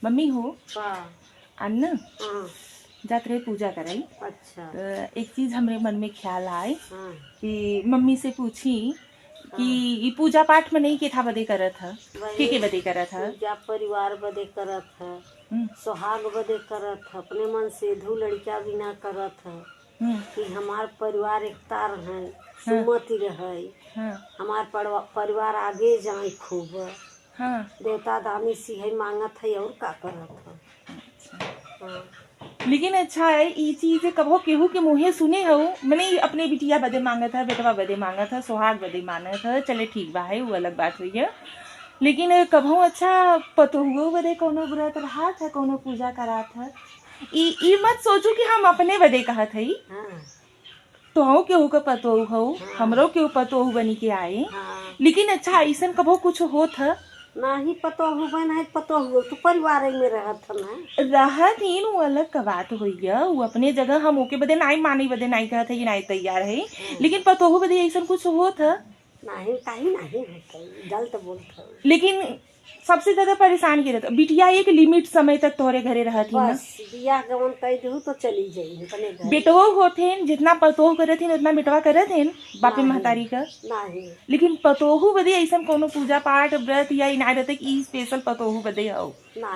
Mummy हो का अन्ना हाँ जात रहे पूजा कराई। अच्छा तो एक चीज हमरे मन में ख्याल आए हाँ कि मम्मी से पूछी कि हाँ ई पूजा पाठ में नहीं के था बदे करत है के वही बदे करत है। पूजा परिवार बदे करत है, हम्म सुहाग बदे करत है, अपने मन से धू लड़का बिना करत है हम्म कि हमार परिवार एकता रहे, हाँ सुमति रहे, हाँ हमार परिवार आगे जाए खूब। हाँ। देवता दानी सिंह मांगत है और का करत है। अच्छा हाँ लेकिन अच्छा है ई चीज कबो केहू के मुँहे सुने हो मैंने अपने बिटिया बदे मांगत है बेटवा बदे मांगत है सुहाग बदे मांगत है चले ठीक बा है वो अलग बात हुई है। लेकिन कबो अच्छा पतोहुओ बदे कोनो व्रत रहा था कोनो पूजा करात है ई मत सोचू कि हम अपने बदे कहत हई। हाँ तो केहू का पतोहू हो हाँ हमरो केहू पतोहू बनी के आए। हाँ लेकिन अच्छा ऐसा कबो कुछ होत है नाही पतो हो बन है पतो हो तो परिवार में रहत है ना। राहत ही वो अलग का बात हुई है वो अपने जगह हम ओके बदे नाई माने बदे नाई कहत है कि नाई तैयार है। लेकिन पतोहू बदे ऐसा कुछ होत है नहीं कहीं नहीं होता गलत बोलता है। लेकिन सबसे ज्यादा परेशान के रहता बिटिया एक लिमिट समय तक तोहरे घरे रहती ना। बस बियाह गवन कह दू तो चली जाई अपने घर। बेटो होते जितना पतोह करत हिन उतना बेटवा करत हिन बापे नहीं महतारी का। नहीं लेकिन पतोहू बदे ऐसा कोनो पूजा पाठ व्रत या इनाय रहते कि स्पेशल पतोहू बदे हो। नहीं